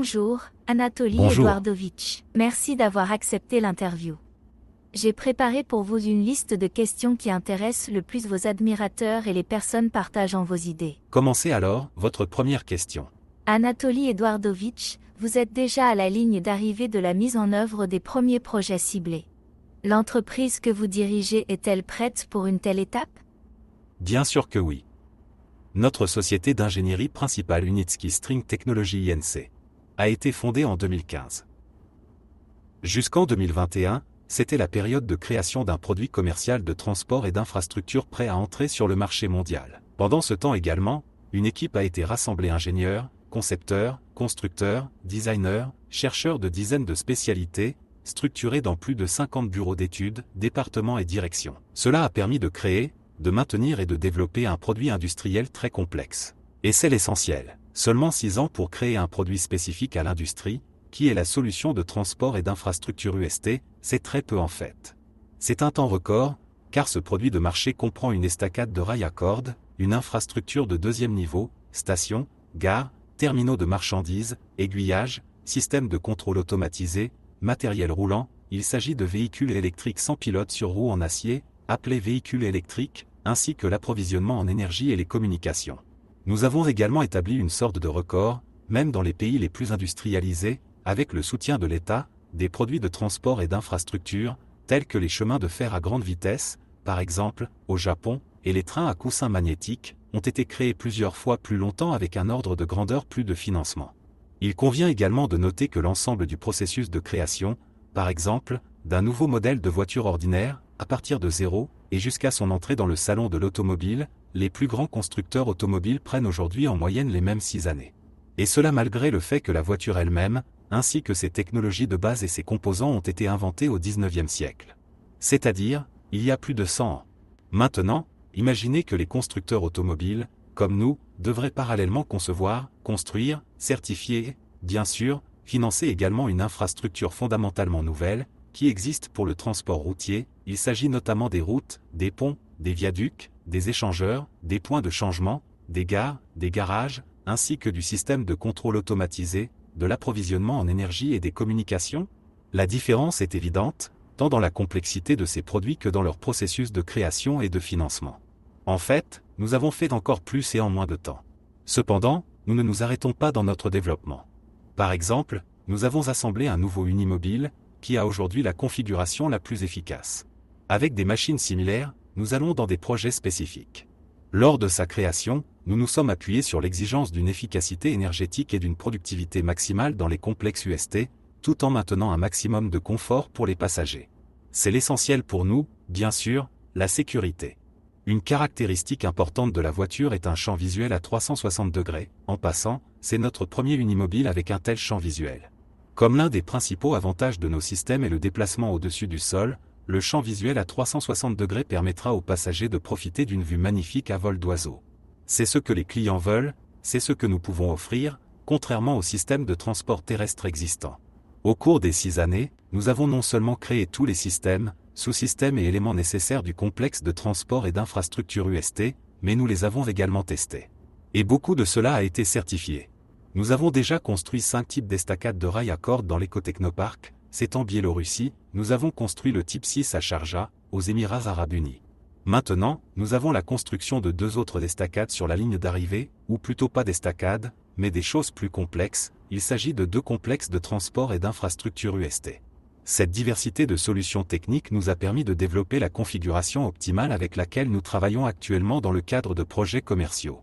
Bonjour, Anatoly Bonjour. Eduardovitch. Merci d'avoir accepté l'interview. J'ai préparé pour vous une liste de questions qui intéressent le plus vos admirateurs et les personnes partageant vos idées. Commencez alors, votre première question. Anatoly Eduardovitch, vous êtes déjà à la ligne d'arrivée de la mise en œuvre des premiers projets ciblés. L'entreprise que vous dirigez est-elle prête pour une telle étape? Bien sûr que oui. Notre société d'ingénierie principale Unitsky String Technology Inc. a été fondée en 2015. Jusqu'en 2021, c'était la période de création d'un produit commercial de transport et d'infrastructure prêt à entrer sur le marché mondial. Pendant ce temps également, une équipe a été rassemblée ingénieurs, concepteurs, constructeurs, designers, chercheurs de dizaines de spécialités, structurés dans plus de 50 bureaux d'études, départements et directions. Cela a permis de créer, de maintenir et de développer un produit industriel très complexe. Et c'est l'essentiel. Seulement 6 ans pour créer un produit spécifique à l'industrie, qui est la solution de transport et d'infrastructure UST, c'est très peu en fait. C'est un temps record, car ce produit de marché comprend une estacade de rails à cordes, une infrastructure de deuxième niveau, stations, gares, terminaux de marchandises, aiguillages, système de contrôle automatisé, matériel roulant. Il s'agit de véhicules électriques sans pilote sur roues en acier, appelés véhicules électriques, ainsi que l'approvisionnement en énergie et les communications. Nous avons également établi une sorte de record, même dans les pays les plus industrialisés, avec le soutien de l'État, des produits de transport et d'infrastructure, tels que les chemins de fer à grande vitesse, par exemple, au Japon, et les trains à coussins magnétiques, ont été créés plusieurs fois plus longtemps avec un ordre de grandeur plus de financement. Il convient également de noter que l'ensemble du processus de création, par exemple, d'un nouveau modèle de voiture ordinaire, à partir de zéro, et jusqu'à son entrée dans le salon de l'automobile, les plus grands constructeurs automobiles prennent aujourd'hui en moyenne les mêmes 6 années. Et cela malgré le fait que la voiture elle-même, ainsi que ses technologies de base et ses composants ont été inventés au XIXe siècle. C'est-à-dire, il y a plus de 100 ans. Maintenant, imaginez que les constructeurs automobiles, comme nous, devraient parallèlement concevoir, construire, certifier, bien sûr, financer également une infrastructure fondamentalement nouvelle, qui existe pour le transport routier. Il s'agit notamment des routes, des ponts, des viaducs, des échangeurs, des points de changement, des gares, des garages, ainsi que du système de contrôle automatisé, de l'approvisionnement en énergie et des communications. La différence est évidente, tant dans la complexité de ces produits que dans leur processus de création et de financement. En fait, nous avons fait encore plus et en moins de temps. Cependant, nous ne nous arrêtons pas dans notre développement. Par exemple, nous avons assemblé un nouveau Unimobile, qui a aujourd'hui la configuration la plus efficace. Avec des machines similaires, nous allons dans des projets spécifiques. Lors de sa création, nous nous sommes appuyés sur l'exigence d'une efficacité énergétique et d'une productivité maximale dans les complexes UST, tout en maintenant un maximum de confort pour les passagers. C'est l'essentiel pour nous, bien sûr, la sécurité. Une caractéristique importante de la voiture est un champ visuel à 360 degrés. En passant, c'est notre premier Unimobile avec un tel champ visuel. Comme l'un des principaux avantages de nos systèmes est le déplacement au-dessus du sol, le champ visuel à 360 degrés permettra aux passagers de profiter d'une vue magnifique à vol d'oiseau. C'est ce que les clients veulent, c'est ce que nous pouvons offrir, contrairement au système de transport terrestre existant. Au cours des 6 années, nous avons non seulement créé tous les systèmes, sous-systèmes et éléments nécessaires du complexe de transport et d'infrastructure UST, mais nous les avons également testés. Et beaucoup de cela a été certifié. Nous avons déjà construit 5 types d'estacades de rails à cordes dans l'écotechnoparc, c'est en Biélorussie. Nous avons construit le type 6 à Sharjah, aux Émirats Arabes Unis. Maintenant, nous avons la construction de 2 autres estacades sur la ligne d'arrivée, ou plutôt pas d'estacades, mais des choses plus complexes. Il s'agit de 2 complexes de transport et d'infrastructure UST. Cette diversité de solutions techniques nous a permis de développer la configuration optimale avec laquelle nous travaillons actuellement dans le cadre de projets commerciaux.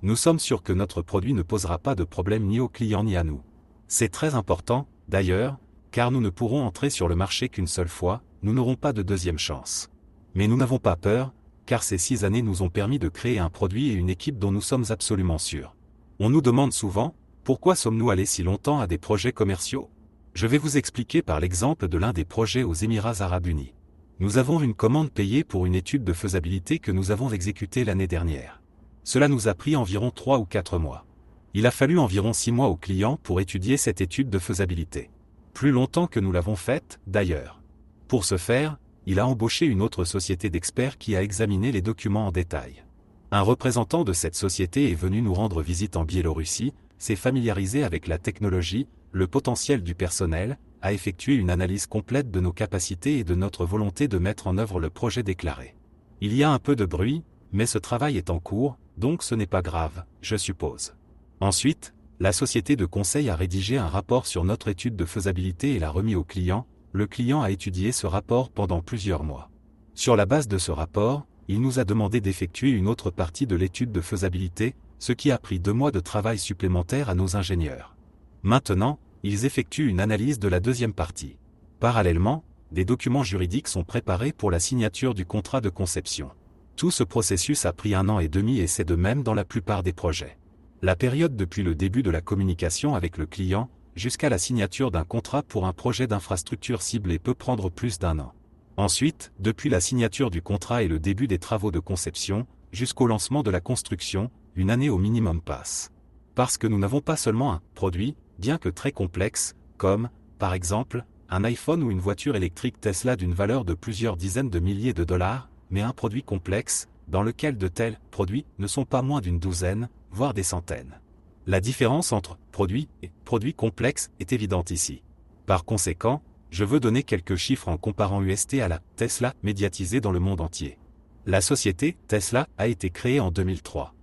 Nous sommes sûrs que notre produit ne posera pas de problème ni aux clients ni à nous. C'est très important, d'ailleurs, car nous ne pourrons entrer sur le marché qu'une seule fois, nous n'aurons pas de deuxième chance. Mais nous n'avons pas peur, car ces 6 années nous ont permis de créer un produit et une équipe dont nous sommes absolument sûrs. On nous demande souvent, pourquoi sommes-nous allés si longtemps à des projets commerciaux? Je vais vous expliquer par l'exemple de l'un des projets aux Émirats Arabes Unis. Nous avons une commande payée pour une étude de faisabilité que nous avons exécutée l'année dernière. Cela nous a pris environ 3 ou 4 mois. Il a fallu environ 6 mois au client pour étudier cette étude de faisabilité. Plus longtemps que nous l'avons faite, d'ailleurs. Pour ce faire, il a embauché une autre société d'experts qui a examiné les documents en détail. Un représentant de cette société est venu nous rendre visite en Biélorussie, s'est familiarisé avec la technologie, le potentiel du personnel, a effectué une analyse complète de nos capacités et de notre volonté de mettre en œuvre le projet déclaré. Il y a un peu de bruit, mais ce travail est en cours, donc ce n'est pas grave, je suppose. Ensuite, la société de conseil a rédigé un rapport sur notre étude de faisabilité et l'a remis au client. Le client a étudié ce rapport pendant plusieurs mois. Sur la base de ce rapport, il nous a demandé d'effectuer une autre partie de l'étude de faisabilité, ce qui a pris 2 mois de travail supplémentaire à nos ingénieurs. Maintenant, ils effectuent une analyse de la deuxième partie. Parallèlement, des documents juridiques sont préparés pour la signature du contrat de conception. Tout ce processus a pris 1 an et demi et c'est de même dans la plupart des projets. La période depuis le début de la communication avec le client, jusqu'à la signature d'un contrat pour un projet d'infrastructure ciblé peut prendre plus d'1 an. Ensuite, depuis la signature du contrat et le début des travaux de conception, jusqu'au lancement de la construction, 1 année au minimum passe. Parce que nous n'avons pas seulement un produit, bien que très complexe, comme, par exemple, un iPhone ou une voiture électrique Tesla d'une valeur de plusieurs dizaines de milliers de dollars, mais un produit complexe, dans lequel de tels produits ne sont pas moins d'une douzaine, voire des centaines. La différence entre produit et produit complexe est évidente ici. Par conséquent, je veux donner quelques chiffres en comparant UST à la Tesla médiatisée dans le monde entier. La société Tesla a été créée en 2003.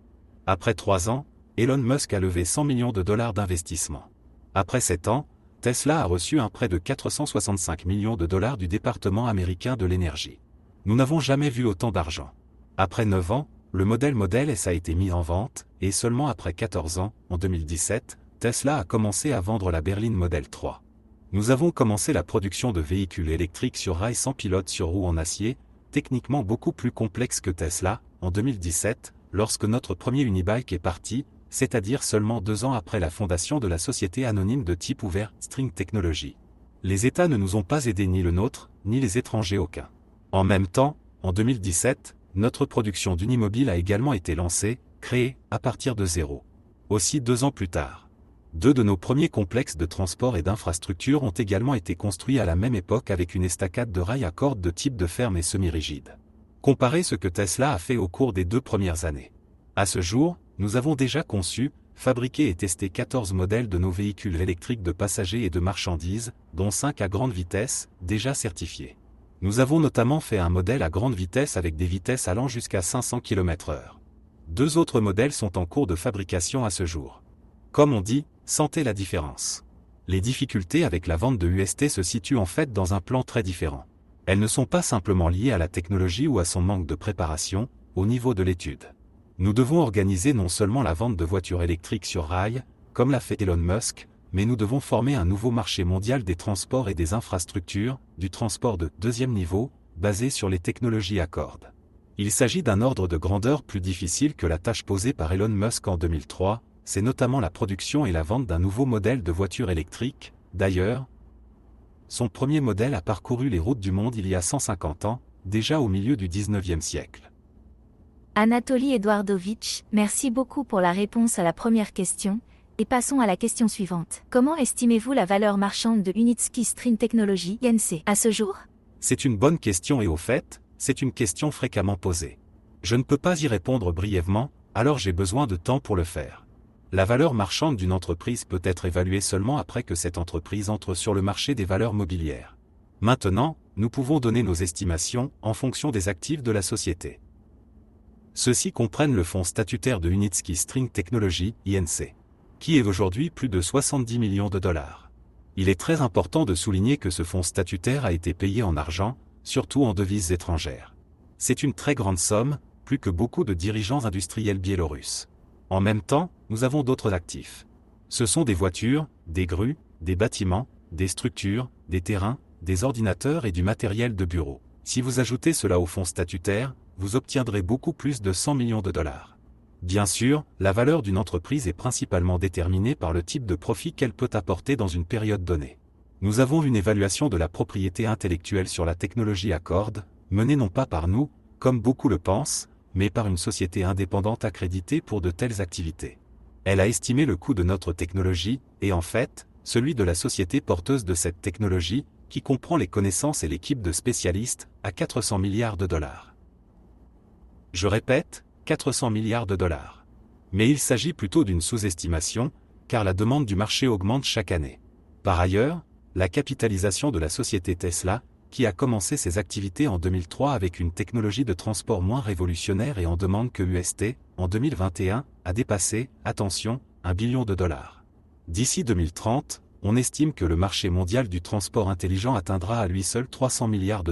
Après 3 ans, Elon Musk a levé 100 millions de dollars d'investissement. Après 7 ans, Tesla a reçu un prêt de 465 millions de dollars du département américain de l'énergie. Nous n'avons jamais vu autant d'argent. Après 9 ans, le Model S a été mis en vente, et seulement après 14 ans, en 2017, Tesla a commencé à vendre la berline Model 3. Nous avons commencé la production de véhicules électriques sur rail sans pilote sur roues en acier, techniquement beaucoup plus complexe que Tesla, en 2017, lorsque notre premier Unibike est parti, c'est-à-dire seulement 2 ans après la fondation de la société anonyme de type ouvert String Technology. Les États ne nous ont pas aidés ni le nôtre, ni les étrangers aucun. En même temps, en 2017, notre production d'Unimobile a également été lancée, créée, à partir de zéro. Aussi 2 ans plus tard. 2 de nos premiers complexes de transport et d'infrastructure ont également été construits à la même époque avec une estacade de rails à cordes de type de ferme et semi-rigide. Comparez ce que Tesla a fait au cours des 2 premières années. À ce jour, nous avons déjà conçu, fabriqué et testé 14 modèles de nos véhicules électriques de passagers et de marchandises, dont 5 à grande vitesse, déjà certifiés. Nous avons notamment fait un modèle à grande vitesse avec des vitesses allant jusqu'à 500 km/h. 2 autres modèles sont en cours de fabrication à ce jour. Comme on dit, sentez la différence. Les difficultés avec la vente de UST se situent en fait dans un plan très différent. Elles ne sont pas simplement liées à la technologie ou à son manque de préparation, au niveau de l'étude. Nous devons organiser non seulement la vente de voitures électriques sur rail, comme l'a fait Elon Musk, mais nous devons former un nouveau marché mondial des transports et des infrastructures, du transport de 2e niveau, basé sur les technologies à cordes. Il s'agit d'un ordre de grandeur plus difficile que la tâche posée par Elon Musk en 2003, c'est notamment la production et la vente d'un nouveau modèle de voiture électrique. D'ailleurs, son premier modèle a parcouru les routes du monde il y a 150 ans, déjà au milieu du 19e siècle. Anatoly Eduardovitch, merci beaucoup pour la réponse à la première question, et passons à la question suivante. Comment estimez-vous la valeur marchande de Unitsky String Technology (INC) à ce jour? C'est une bonne question et au fait, c'est une question fréquemment posée. Je ne peux pas y répondre brièvement, alors j'ai besoin de temps pour le faire. La valeur marchande d'une entreprise peut être évaluée seulement après que cette entreprise entre sur le marché des valeurs mobilières. Maintenant, nous pouvons donner nos estimations en fonction des actifs de la société. Ceux-ci comprennent le fonds statutaire de Unitsky String Technology, INC, qui est aujourd'hui plus de 70 millions de dollars. Il est très important de souligner que ce fonds statutaire a été payé en argent, surtout en devises étrangères. C'est une très grande somme, plus que beaucoup de dirigeants industriels biélorusses. En même temps, nous avons d'autres actifs. Ce sont des voitures, des grues, des bâtiments, des structures, des terrains, des ordinateurs et du matériel de bureau. Si vous ajoutez cela au fonds statutaire, vous obtiendrez beaucoup plus de 100 millions de dollars. Bien sûr, la valeur d'une entreprise est principalement déterminée par le type de profit qu'elle peut apporter dans une période donnée. Nous avons une évaluation de la propriété intellectuelle sur la technologie à cordes, menée non pas par nous, comme beaucoup le pensent, mais par une société indépendante accréditée pour de telles activités. Elle a estimé le coût de notre technologie, et en fait, celui de la société porteuse de cette technologie, qui comprend les connaissances et l'équipe de spécialistes, à 400 milliards de dollars. Je répète, 400 milliards de dollars. Mais il s'agit plutôt d'une sous-estimation, car la demande du marché augmente chaque année. Par ailleurs, la capitalisation de la société Tesla, qui a commencé ses activités en 2003 avec une technologie de transport moins révolutionnaire et en demande que UST, en 2021, a dépassé, attention, $1 billion. D'ici 2030, on estime que le marché mondial du transport intelligent atteindra à lui seul $300 milliards,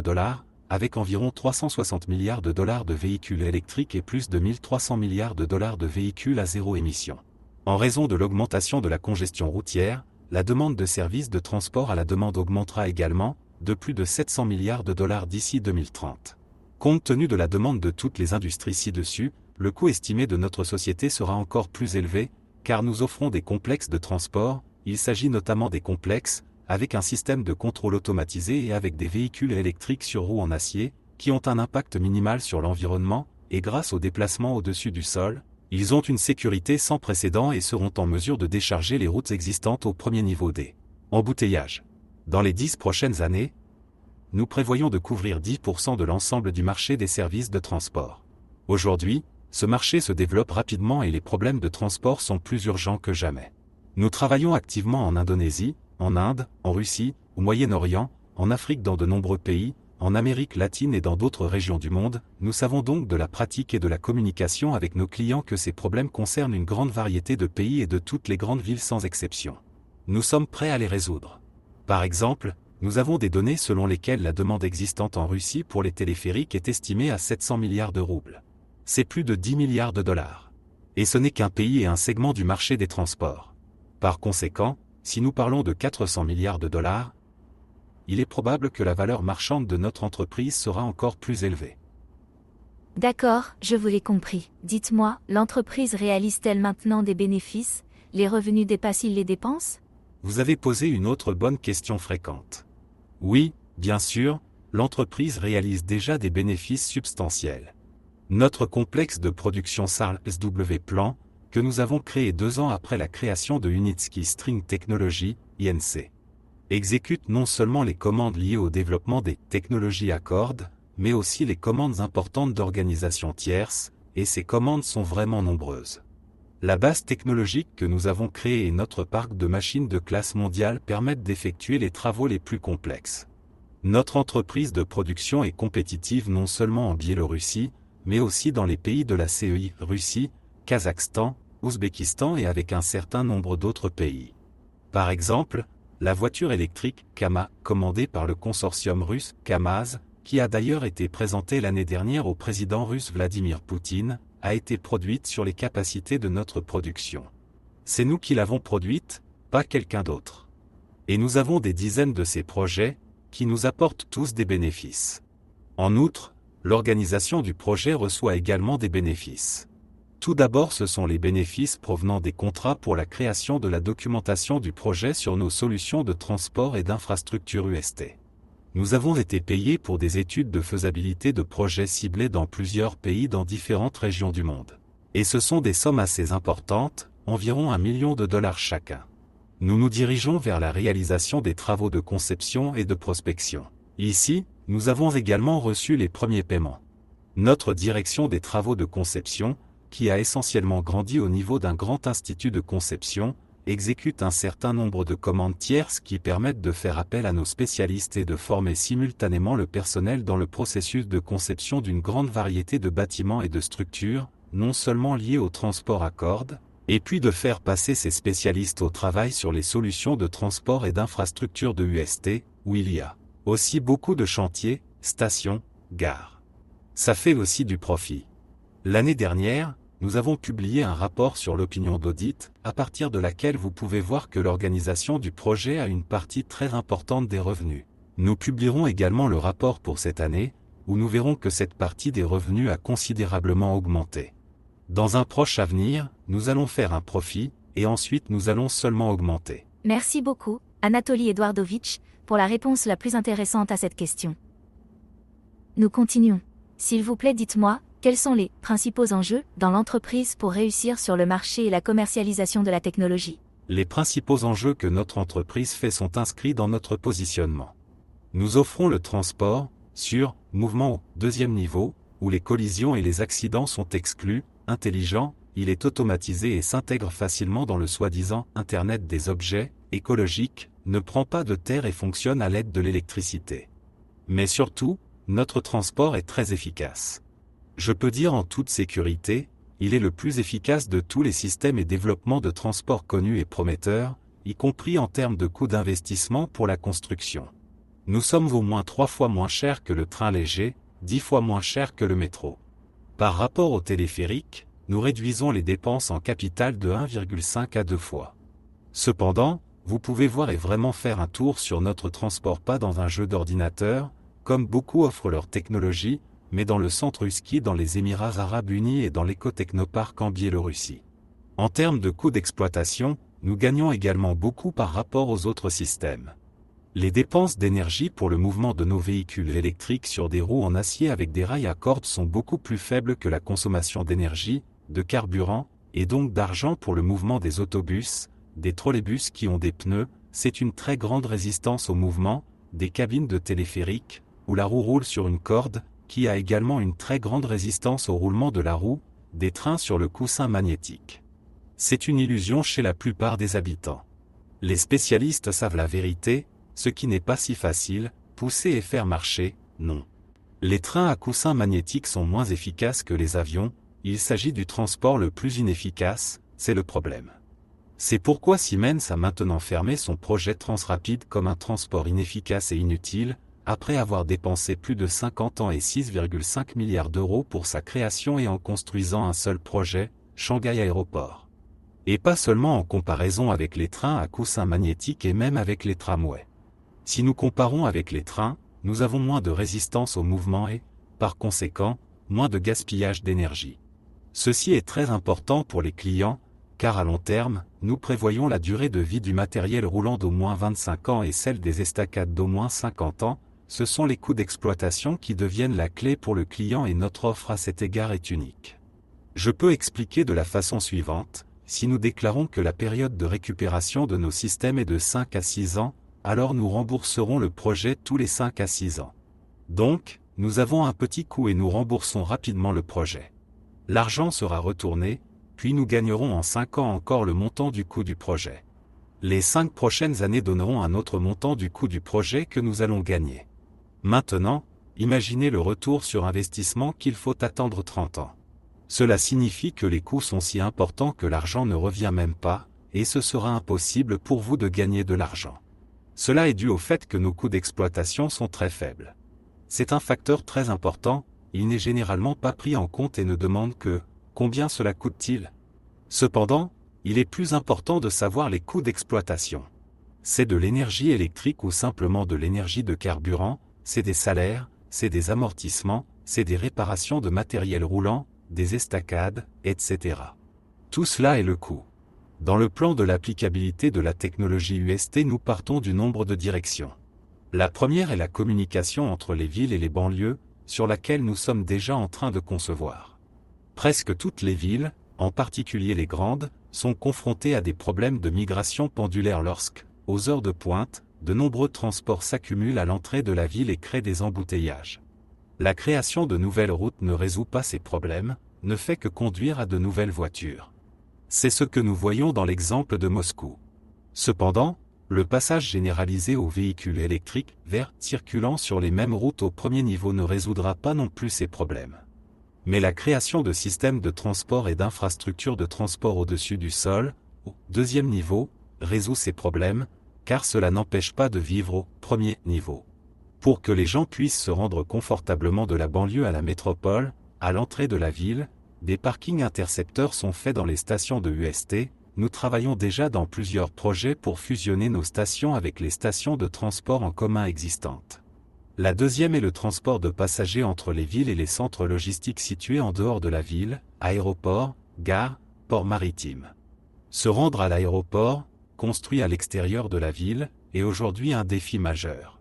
avec environ $360 milliards de véhicules électriques et plus de $1 milliards de véhicules à zéro émission. En raison de l'augmentation de la congestion routière, la demande de services de transport à la demande augmentera également, de plus de $700 milliards d'ici 2030. Compte tenu de la demande de toutes les industries ci-dessus, le coût estimé de notre société sera encore plus élevé, car nous offrons des complexes de transport, il s'agit notamment des complexes, avec un système de contrôle automatisé et avec des véhicules électriques sur roues en acier, qui ont un impact minimal sur l'environnement, et grâce au déplacement au-dessus du sol, ils ont une sécurité sans précédent et seront en mesure de décharger les routes existantes au premier niveau des embouteillages. Dans les 10 prochaines années, nous prévoyons de couvrir 10% de l'ensemble du marché des services de transport. Aujourd'hui, ce marché se développe rapidement et les problèmes de transport sont plus urgents que jamais. Nous travaillons activement en Indonésie, en Inde, en Russie, au Moyen-Orient, en Afrique dans de nombreux pays, en Amérique latine et dans d'autres régions du monde. Nous savons donc de la pratique et de la communication avec nos clients que ces problèmes concernent une grande variété de pays et de toutes les grandes villes sans exception. Nous sommes prêts à les résoudre. Par exemple, nous avons des données selon lesquelles la demande existante en Russie pour les téléphériques est estimée à 700 milliards de roubles. C'est plus de $10 milliards. Et ce n'est qu'un pays et un segment du marché des transports. Par conséquent, si nous parlons de 400 milliards de dollars, il est probable que la valeur marchande de notre entreprise sera encore plus élevée. D'accord, je vous l'ai compris. Dites-moi, l'entreprise réalise-t-elle maintenant des bénéfices? Les revenus dépassent-ils les dépenses? Vous avez posé une autre bonne question fréquente. Oui, bien sûr, l'entreprise réalise déjà des bénéfices substantiels. Notre complexe de production SARL SW Plan, que nous avons créé 2 ans après la création de Unitsky String Technology, INC, exécute non seulement les commandes liées au développement des technologies Accord, mais aussi les commandes importantes d'organisations tierces, et ces commandes sont vraiment nombreuses. La base technologique que nous avons créée et notre parc de machines de classe mondiale permettent d'effectuer les travaux les plus complexes. Notre entreprise de production est compétitive non seulement en Biélorussie, mais aussi dans les pays de la CEI, Russie, Kazakhstan, Ouzbékistan et avec un certain nombre d'autres pays. Par exemple, la voiture électrique Kama, commandée par le consortium russe Kamaz, qui a d'ailleurs été présentée l'année dernière au président russe Vladimir Poutine, a été produite sur les capacités de notre production. C'est nous qui l'avons produite, pas quelqu'un d'autre. Et nous avons des dizaines de ces projets, qui nous apportent tous des bénéfices. En outre, l'organisation du projet reçoit également des bénéfices. Tout d'abord, ce sont les bénéfices provenant des contrats pour la création de la documentation du projet sur nos solutions de transport et d'infrastructure UST. Nous avons été payés pour des études de faisabilité de projets ciblés dans plusieurs pays dans différentes régions du monde. Et ce sont des sommes assez importantes, environ $1 million chacun. Nous nous dirigeons vers la réalisation des travaux de conception et de prospection. Ici, nous avons également reçu les premiers paiements. Notre direction des travaux de conception, qui a essentiellement grandi au niveau d'un grand institut de conception, exécute un certain nombre de commandes tierces qui permettent de faire appel à nos spécialistes et de former simultanément le personnel dans le processus de conception d'une grande variété de bâtiments et de structures, non seulement liés au transport Accord, et puis de faire passer ces spécialistes au travail sur les solutions de transport et d'infrastructure de UST, où il y a aussi beaucoup de chantiers, stations, gares. Ça fait aussi du profit. L'année dernière, nous avons publié un rapport sur l'opinion d'audit, à partir de laquelle vous pouvez voir que l'organisation du projet a une partie très importante des revenus. Nous publierons également le rapport pour cette année, où nous verrons que cette partie des revenus a considérablement augmenté. Dans un proche avenir, nous allons faire un profit, et ensuite nous allons seulement augmenter. Merci beaucoup, Anatoly Eduardovitch, pour la réponse la plus intéressante à cette question. Nous continuons. S'il vous plaît, dites-moi, quels sont les principaux enjeux dans l'entreprise pour réussir sur le marché et la commercialisation de la technologie? Les principaux enjeux que notre entreprise fait sont inscrits dans notre positionnement. Nous offrons le transport, sur, mouvement au deuxième niveau, où les collisions et les accidents sont exclus, intelligent, il est automatisé et s'intègre facilement dans le soi-disant Internet des objets, écologique, ne prend pas de terre et fonctionne à l'aide de l'électricité. Mais surtout, notre transport est très efficace. Je peux dire en toute sécurité, il est le plus efficace de tous les systèmes et développements de transport connus et prometteurs, y compris en termes de coût d'investissement pour la construction. Nous sommes au moins 3 fois moins chers que le train léger, 10 fois moins chers que le métro. Par rapport au téléphérique, nous réduisons les dépenses en capital de 1,5 à 2 fois. Cependant, vous pouvez voir et vraiment faire un tour sur notre transport pas dans un jeu d'ordinateur, comme beaucoup offrent leur technologie, mais dans le centre Husky dans les Émirats Arabes Unis et dans l'éco-technoparc en Biélorussie. En termes de coût d'exploitation, nous gagnons également beaucoup par rapport aux autres systèmes. Les dépenses d'énergie pour le mouvement de nos véhicules électriques sur des roues en acier avec des rails à cordes sont beaucoup plus faibles que la consommation d'énergie, de carburant, et donc d'argent pour le mouvement des autobus, des trolleybus qui ont des pneus, c'est une très grande résistance au mouvement, des cabines de téléphérique, où la roue roule sur une corde, qui a également une très grande résistance au roulement de la roue, des trains sur le coussin magnétique. C'est une illusion chez la plupart des habitants. Les spécialistes savent la vérité, ce qui n'est pas si facile, pousser et faire marcher, non. Les trains à coussin magnétique sont moins efficaces que les avions, il s'agit du transport le plus inefficace, c'est le problème. C'est pourquoi Siemens a maintenant fermé son projet Transrapid comme un transport inefficace et inutile, après avoir dépensé plus de 50 ans et 6,5 milliards d'euros pour sa création et en construisant un seul projet, Shanghai Aéroport. Et pas seulement en comparaison avec les trains à coussin magnétique et même avec les tramways. Si nous comparons avec les trains, nous avons moins de résistance au mouvement et, par conséquent, moins de gaspillage d'énergie. Ceci est très important pour les clients, car à long terme, nous prévoyons la durée de vie du matériel roulant d'au moins 25 ans et celle des estacades d'au moins 50 ans, ce sont les coûts d'exploitation qui deviennent la clé pour le client et notre offre à cet égard est unique. Je peux expliquer de la façon suivante, si nous déclarons que la période de récupération de nos systèmes est de 5 à 6 ans, alors nous rembourserons le projet tous les 5 à 6 ans. Donc, nous avons un petit coût et nous remboursons rapidement le projet. L'argent sera retourné, puis nous gagnerons en 5 ans encore le montant du coût du projet. Les 5 prochaines années donneront un autre montant du coût du projet que nous allons gagner. Maintenant, imaginez le retour sur investissement qu'il faut attendre 30 ans. Cela signifie que les coûts sont si importants que l'argent ne revient même pas, et ce sera impossible pour vous de gagner de l'argent. Cela est dû au fait que nos coûts d'exploitation sont très faibles. C'est un facteur très important, il n'est généralement pas pris en compte et ne demande que « combien cela coûte-t-il ?» Cependant, il est plus important de savoir les coûts d'exploitation. C'est de l'énergie électrique ou simplement de l'énergie de carburant, c'est des salaires, c'est des amortissements, c'est des réparations de matériel roulant, des estacades, etc. Tout cela est le coût. Dans le plan de l'applicabilité de la technologie UST, nous partons du nombre de directions. La première est la communication entre les villes et les banlieues, sur laquelle nous sommes déjà en train de concevoir. Presque toutes les villes, en particulier les grandes, sont confrontées à des problèmes de migration pendulaire lorsque, aux heures de pointe, de nombreux transports s'accumulent à l'entrée de la ville et créent des embouteillages. La création de nouvelles routes ne résout pas ces problèmes, ne fait que conduire à de nouvelles voitures. C'est ce que nous voyons dans l'exemple de Moscou. Cependant, le passage généralisé aux véhicules électriques verts circulant sur les mêmes routes au premier niveau ne résoudra pas non plus ces problèmes. Mais la création de systèmes de transport et d'infrastructures de transport au-dessus du sol, au deuxième niveau, résout ces problèmes, car cela n'empêche pas de vivre au premier niveau. Pour que les gens puissent se rendre confortablement de la banlieue à la métropole, à l'entrée de la ville, des parkings intercepteurs sont faits dans les stations de UST, nous travaillons déjà dans plusieurs projets pour fusionner nos stations avec les stations de transport en commun existantes. La deuxième est le transport de passagers entre les villes et les centres logistiques situés en dehors de la ville, aéroports, gares, ports maritimes. Se rendre à l'aéroport, construit à l'extérieur de la ville, est aujourd'hui un défi majeur.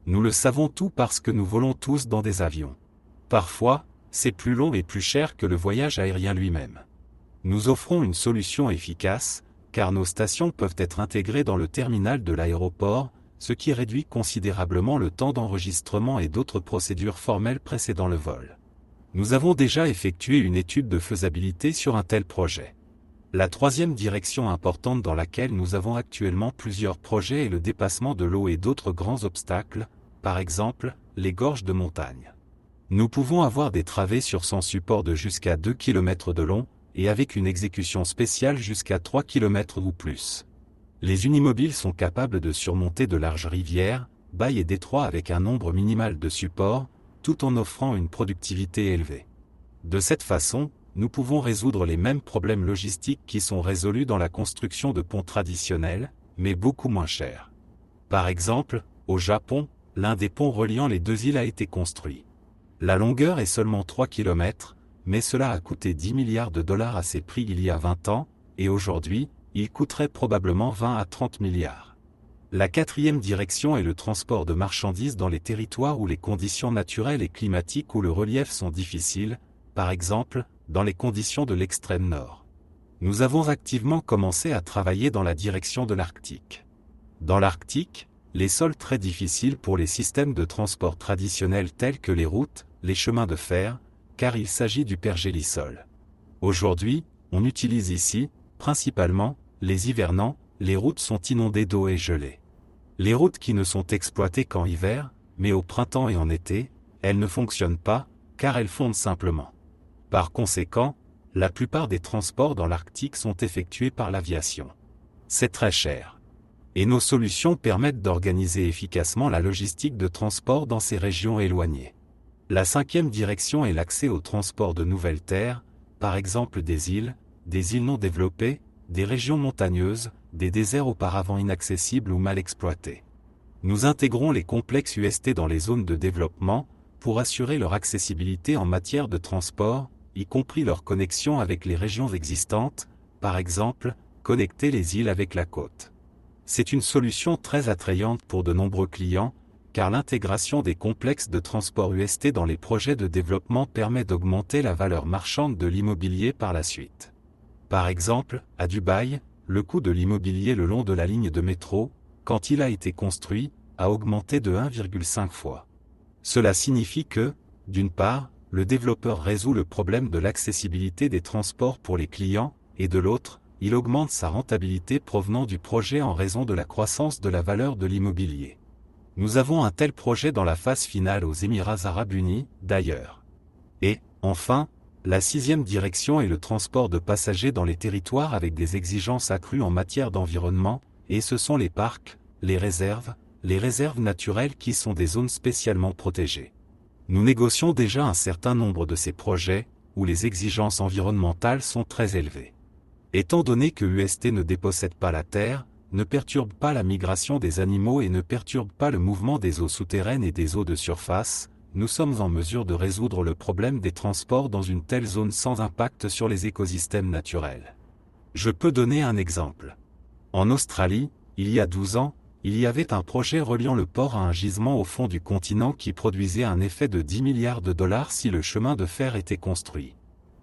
Nous le savons tous parce que nous volons tous dans des avions. Parfois, c'est plus long et plus cher que le voyage aérien lui-même. Nous offrons une solution efficace, car nos stations peuvent être intégrées dans le terminal de l'aéroport, ce qui réduit considérablement le temps d'enregistrement et d'autres procédures formelles précédant le vol. Nous avons déjà effectué une étude de faisabilité sur un tel projet. La troisième direction importante dans laquelle nous avons actuellement plusieurs projets est le dépassement de l'eau et d'autres grands obstacles, par exemple, les gorges de montagne. Nous pouvons avoir des travées sur son support de jusqu'à 2 km de long, et avec une exécution spéciale jusqu'à 3 km ou plus. Les unimobiles sont capables de surmonter de larges rivières, bails et détroits avec un nombre minimal de supports, tout en offrant une productivité élevée. De cette façon, nous pouvons résoudre les mêmes problèmes logistiques qui sont résolus dans la construction de ponts traditionnels, mais beaucoup moins chers. Par exemple, au Japon, l'un des ponts reliant les deux îles a été construit. La longueur est seulement 3 km, mais cela a coûté 10 milliards de dollars à ses prix il y a 20 ans, et aujourd'hui, il coûterait probablement 20 à 30 milliards. La quatrième direction est le transport de marchandises dans les territoires où les conditions naturelles et climatiques ou le relief sont difficiles, par exemple, dans les conditions de l'extrême nord. Nous avons activement commencé à travailler dans la direction de l'Arctique. Dans l'Arctique, les sols très difficiles pour les systèmes de transport traditionnels tels que les routes, les chemins de fer, car il s'agit du pergélisol. Aujourd'hui, on utilise ici, principalement, les hivernants, les routes sont inondées d'eau et gelées. Les routes qui ne sont exploitées qu'en hiver, mais au printemps et en été, elles ne fonctionnent pas, car elles fondent simplement. Par conséquent, la plupart des transports dans l'Arctique sont effectués par l'aviation. C'est très cher. Et nos solutions permettent d'organiser efficacement la logistique de transport dans ces régions éloignées. La cinquième direction est l'accès au transport de nouvelles terres, par exemple des îles non développées, des régions montagneuses, des déserts auparavant inaccessibles ou mal exploités. Nous intégrons les complexes UST dans les zones de développement, pour assurer leur accessibilité en matière de transport, y compris leur connexion avec les régions existantes, par exemple, connecter les îles avec la côte. C'est une solution très attrayante pour de nombreux clients, car l'intégration des complexes de transport UST dans les projets de développement permet d'augmenter la valeur marchande de l'immobilier par la suite. Par exemple, à Dubaï, le coût de l'immobilier le long de la ligne de métro, quand il a été construit, a augmenté de 1,5 fois. Cela signifie que, d'une part, le développeur résout le problème de l'accessibilité des transports pour les clients, et de l'autre, il augmente sa rentabilité provenant du projet en raison de la croissance de la valeur de l'immobilier. Nous avons un tel projet dans la phase finale aux Émirats arabes unis, d'ailleurs. Et, enfin, la sixième direction est le transport de passagers dans les territoires avec des exigences accrues en matière d'environnement, et ce sont les parcs, les réserves naturelles qui sont des zones spécialement protégées. Nous négocions déjà un certain nombre de ces projets, où les exigences environnementales sont très élevées. Étant donné que UST ne dépossède pas la terre, ne perturbe pas la migration des animaux et ne perturbe pas le mouvement des eaux souterraines et des eaux de surface, nous sommes en mesure de résoudre le problème des transports dans une telle zone sans impact sur les écosystèmes naturels. Je peux donner un exemple. En Australie, il y a 12 ans, il y avait un projet reliant le port à un gisement au fond du continent qui produisait un effet de 10 milliards de dollars si le chemin de fer était construit.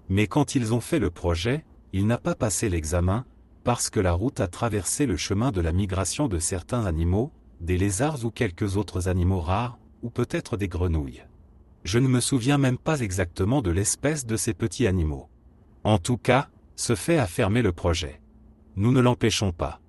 Mais quand ils ont fait le projet, il n'a pas passé l'examen, parce que la route a traversé le chemin de la migration de certains animaux, des lézards ou quelques autres animaux rares, ou peut-être des grenouilles. Je ne me souviens même pas exactement de l'espèce de ces petits animaux. En tout cas, ce fait a fermé le projet. Nous ne l'empêchons pas.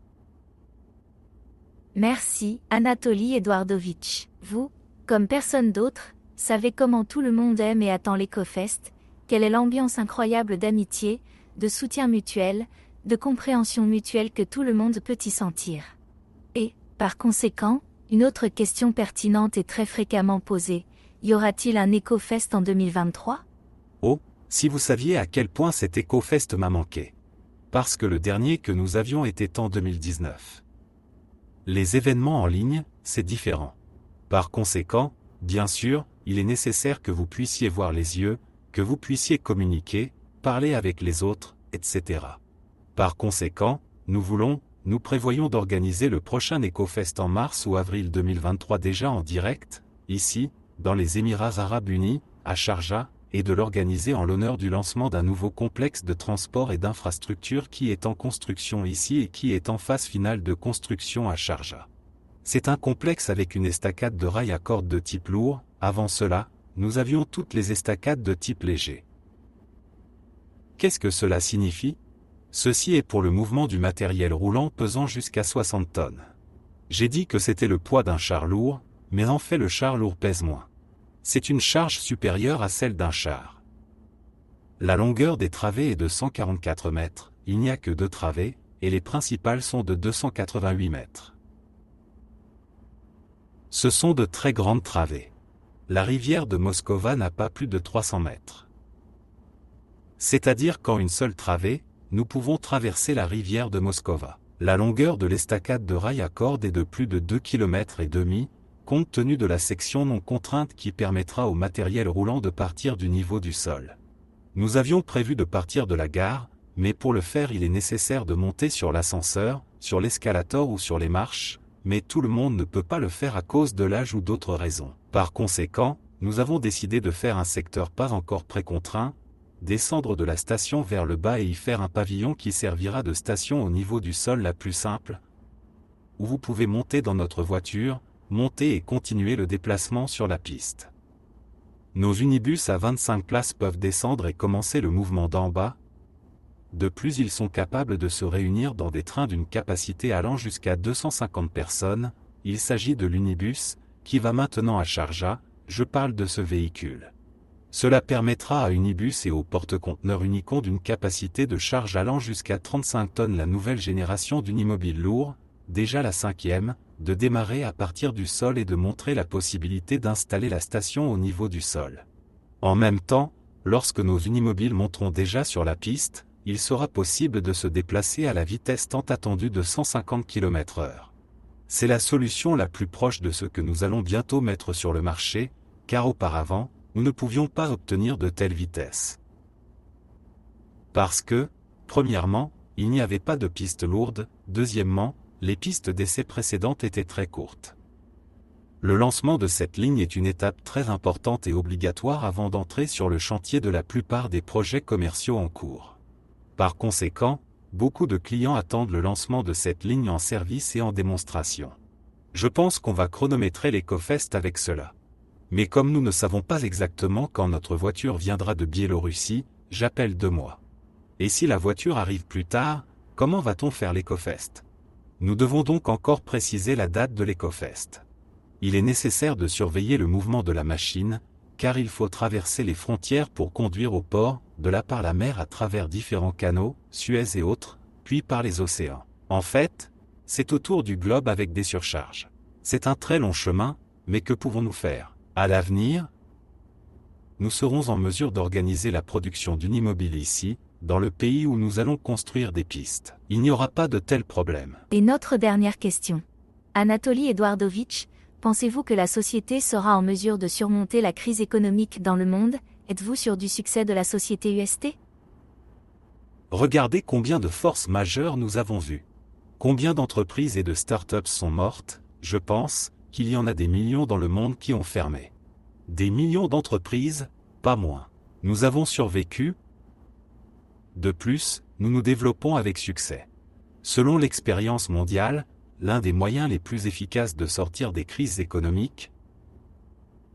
Merci, Anatoly Eduardovitch. Vous, comme personne d'autre, savez comment tout le monde aime et attend l'EcoFest, quelle est l'ambiance incroyable d'amitié, de soutien mutuel, de compréhension mutuelle que tout le monde peut y sentir. Et, par conséquent, une autre question pertinente et très fréquemment posée, y aura-t-il un EcoFest en 2023 ? Oh, si vous saviez à quel point cet EcoFest m'a manqué. Parce que le dernier que nous avions était en 2019. Les événements en ligne, c'est différent. Par conséquent, bien sûr, il est nécessaire que vous puissiez voir les yeux, que vous puissiez communiquer, parler avec les autres, etc. Par conséquent, nous prévoyons d'organiser le prochain EcoFest en mars ou avril 2023 déjà en direct, ici, dans les Émirats arabes unis, à Sharjah, et de l'organiser en l'honneur du lancement d'un nouveau complexe de transport et d'infrastructure qui est en construction ici et qui est en phase finale de construction à Sharjah. C'est un complexe avec une estacade de rails à cordes de type lourd, avant cela, nous avions toutes les estacades de type léger. Qu'est-ce que cela signifie ? Ceci est pour le mouvement du matériel roulant pesant jusqu'à 60 tonnes. J'ai dit que c'était le poids d'un char lourd, mais en fait le char lourd pèse moins. C'est une charge supérieure à celle d'un char. La longueur des travées est de 144 mètres, il n'y a que 2 travées, et les principales sont de 288 mètres. Ce sont de très grandes travées. La rivière de Moskova n'a pas plus de 300 mètres. C'est-à-dire qu'en une seule travée, nous pouvons traverser la rivière de Moskova. La longueur de l'estacade de rail à cordes est de plus de 2,5 km, compte tenu de la section non contrainte qui permettra au matériel roulant de partir du niveau du sol. Nous avions prévu de partir de la gare, mais pour le faire il est nécessaire de monter sur l'ascenseur, sur l'escalator ou sur les marches, mais tout le monde ne peut pas le faire à cause de l'âge ou d'autres raisons. Par conséquent, nous avons décidé de faire un secteur pas encore précontraint, descendre de la station vers le bas et y faire un pavillon qui servira de station au niveau du sol la plus simple, où vous pouvez monter dans notre voiture, monter et continuer le déplacement sur la piste. Nos unibus à 25 places peuvent descendre et commencer le mouvement d'en bas. De plus, ils sont capables de se réunir dans des trains d'une capacité allant jusqu'à 250 personnes. Il s'agit de l'unibus, qui va maintenant à Sharjah, je parle de ce véhicule. Cela permettra à Unibus et aux porte-conteneurs Unicon d'une capacité de charge allant jusqu'à 35 tonnes la nouvelle génération d'Unimobile lourd, déjà la 5e, de démarrer à partir du sol et de montrer la possibilité d'installer la station au niveau du sol. En même temps, lorsque nos Unimobiles monteront déjà sur la piste, il sera possible de se déplacer à la vitesse tant attendue de 150 km/h. C'est la solution la plus proche de ce que nous allons bientôt mettre sur le marché, car auparavant, nous ne pouvions pas obtenir de telles vitesses. Parce que, premièrement, il n'y avait pas de piste lourde, deuxièmement, les pistes d'essai précédentes étaient très courtes. Le lancement de cette ligne est une étape très importante et obligatoire avant d'entrer sur le chantier de la plupart des projets commerciaux en cours. Par conséquent, beaucoup de clients attendent le lancement de cette ligne en service et en démonstration. Je pense qu'on va chronométrer l'EcoFest avec cela. Mais comme nous ne savons pas exactement quand notre voiture viendra de Biélorussie, j'appelle 2 mois. Et si la voiture arrive plus tard, comment va-t-on faire l'EcoFest? Nous devons donc encore préciser la date de l'EcoFest. Il est nécessaire de surveiller le mouvement de la machine, car il faut traverser les frontières pour conduire au port, de là par la mer à travers différents canaux, Suez et autres, puis par les océans. En fait, c'est autour du globe avec des surcharges. C'est un très long chemin, mais que pouvons-nous faire? À l'avenir, nous serons en mesure d'organiser la production d'Unimobile ici, dans le pays où nous allons construire des pistes. Il n'y aura pas de tels problèmes. Et notre dernière question. Anatoly Eduardovitch, pensez-vous que la société sera en mesure de surmonter la crise économique dans le monde? Êtes-vous sûr du succès de la société UST? Regardez combien de forces majeures nous avons vues. Combien d'entreprises et de start-up sont mortes, je pense, qu'il y en a des millions dans le monde qui ont fermé. Des millions d'entreprises, pas moins. Nous avons survécu. De plus, nous nous développons avec succès. Selon l'expérience mondiale, l'un des moyens les plus efficaces de sortir des crises économiques,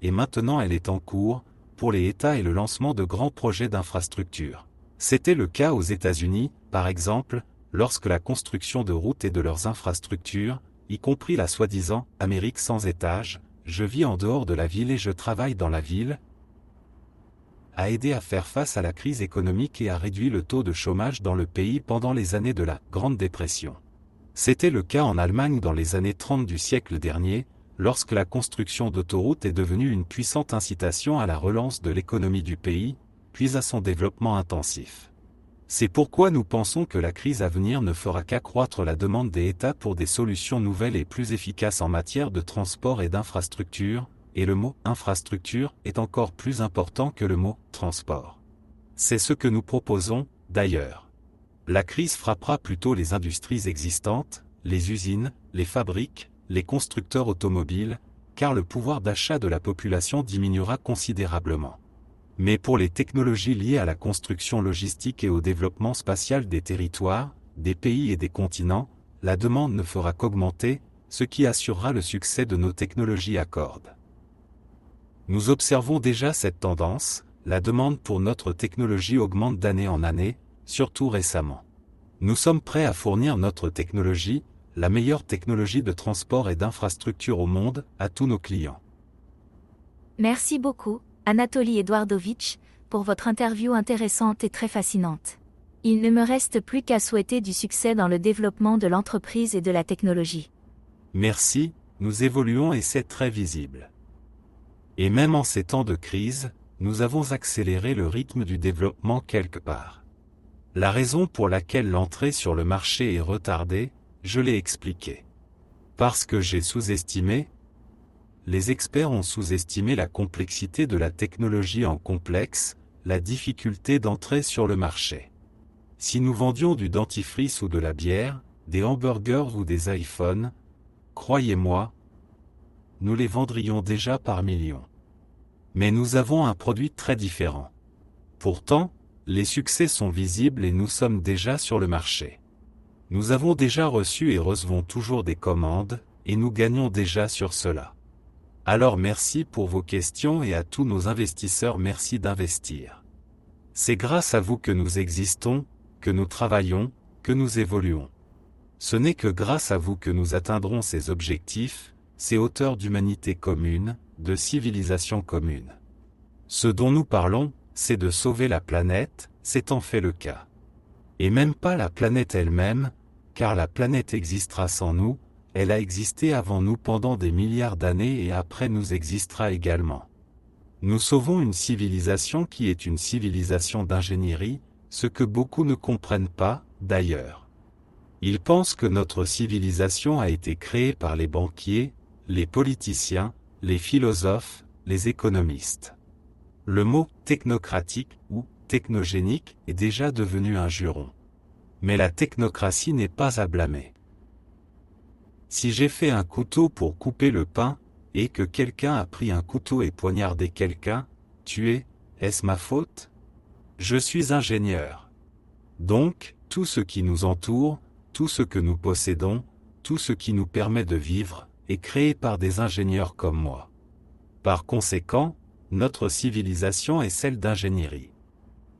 et maintenant elle est en cours, pour les États et le lancement de grands projets d'infrastructures. C'était le cas aux États-Unis, par exemple, lorsque la construction de routes et de leurs infrastructures, y compris la soi-disant « Amérique sans étage », je vis en dehors de la ville et je travaille dans la ville, a aidé à faire face à la crise économique et a réduit le taux de chômage dans le pays pendant les années de la Grande Dépression. C'était le cas en Allemagne dans les années 30 du siècle dernier, lorsque la construction d'autoroutes est devenue une puissante incitation à la relance de l'économie du pays, puis à son développement intensif. C'est pourquoi nous pensons que la crise à venir ne fera qu'accroître la demande des États pour des solutions nouvelles et plus efficaces en matière de transport et d'infrastructure, et le mot « infrastructure » est encore plus important que le mot « transport ». C'est ce que nous proposons, d'ailleurs. La crise frappera plutôt les industries existantes, les usines, les fabriques, les constructeurs automobiles, car le pouvoir d'achat de la population diminuera considérablement. Mais pour les technologies liées à la construction logistique et au développement spatial des territoires, des pays et des continents, la demande ne fera qu'augmenter, ce qui assurera le succès de nos technologies à cordes. Nous observons déjà cette tendance, la demande pour notre technologie augmente d'année en année, surtout récemment. Nous sommes prêts à fournir notre technologie, la meilleure technologie de transport et d'infrastructure au monde, à tous nos clients. Merci beaucoup, Anatoly Eduardovitch, pour votre interview intéressante et très fascinante. Il ne me reste plus qu'à souhaiter du succès dans le développement de l'entreprise et de la technologie. Merci, nous évoluons et c'est très visible. Et même en ces temps de crise, nous avons accéléré le rythme du développement quelque part. La raison pour laquelle l'entrée sur le marché est retardée, je l'ai expliqué. Parce que j'ai sous-estimé. Les experts ont sous-estimé la complexité de la technologie en complexe, la difficulté d'entrer sur le marché. Si nous vendions du dentifrice ou de la bière, des hamburgers ou des iPhones, croyez-moi, nous les vendrions déjà par millions. Mais nous avons un produit très différent. Pourtant, les succès sont visibles et nous sommes déjà sur le marché. Nous avons déjà reçu et recevons toujours des commandes, et nous gagnons déjà sur cela. Alors merci pour vos questions et à tous nos investisseurs merci d'investir. C'est grâce à vous que nous existons, que nous travaillons, que nous évoluons. Ce n'est que grâce à vous que nous atteindrons ces objectifs, ces hauteurs d'humanité commune, de civilisation commune. Ce dont nous parlons, c'est de sauver la planète, c'est en fait le cas. Et même pas la planète elle-même, car la planète existera sans nous, elle a existé avant nous pendant des milliards d'années et après nous existera également. Nous sauvons une civilisation qui est une civilisation d'ingénierie, ce que beaucoup ne comprennent pas, d'ailleurs. Ils pensent que notre civilisation a été créée par les banquiers, les politiciens, les philosophes, les économistes. Le mot « technocratique » ou « technogénique » est déjà devenu un juron. Mais la technocratie n'est pas à blâmer. Si j'ai fait un couteau pour couper le pain, et que quelqu'un a pris un couteau et poignardé quelqu'un, tué, est-ce ma faute ? Je suis ingénieur. Donc, tout ce qui nous entoure, tout ce que nous possédons, tout ce qui nous permet de vivre, est créé par des ingénieurs comme moi. Par conséquent, notre civilisation est celle d'ingénierie.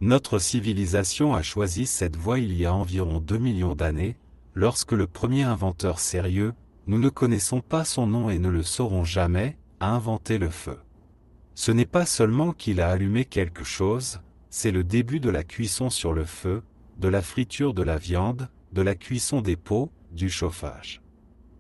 Notre civilisation a choisi cette voie il y a environ 2 millions d'années, lorsque le premier inventeur sérieux, nous ne connaissons pas son nom et ne le saurons jamais, a inventé le feu. Ce n'est pas seulement qu'il a allumé quelque chose, c'est le début de la cuisson sur le feu, de la friture de la viande, de la cuisson des pots, du chauffage.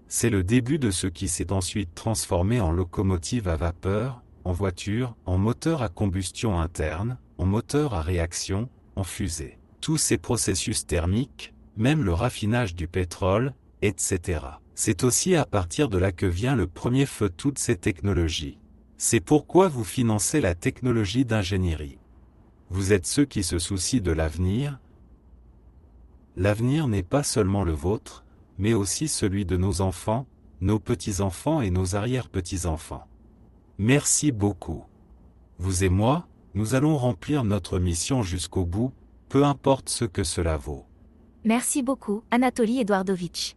C'est le début de ce qui s'est ensuite transformé en locomotive à vapeur, en voiture, en moteur à combustion interne, en moteur à réaction, en fusée. Tous ces processus thermiques, même le raffinage du pétrole, etc. C'est aussi à partir de là que vient le premier feu toutes ces technologies. C'est pourquoi vous financez la technologie d'ingénierie. Vous êtes ceux qui se soucient de l'avenir. L'avenir n'est pas seulement le vôtre, mais aussi celui de nos enfants, nos petits-enfants et nos arrière-petits-enfants. Merci beaucoup. Vous et moi, nous allons remplir notre mission jusqu'au bout, peu importe ce que cela vaut. Merci beaucoup, Anatoly Eduardovitch.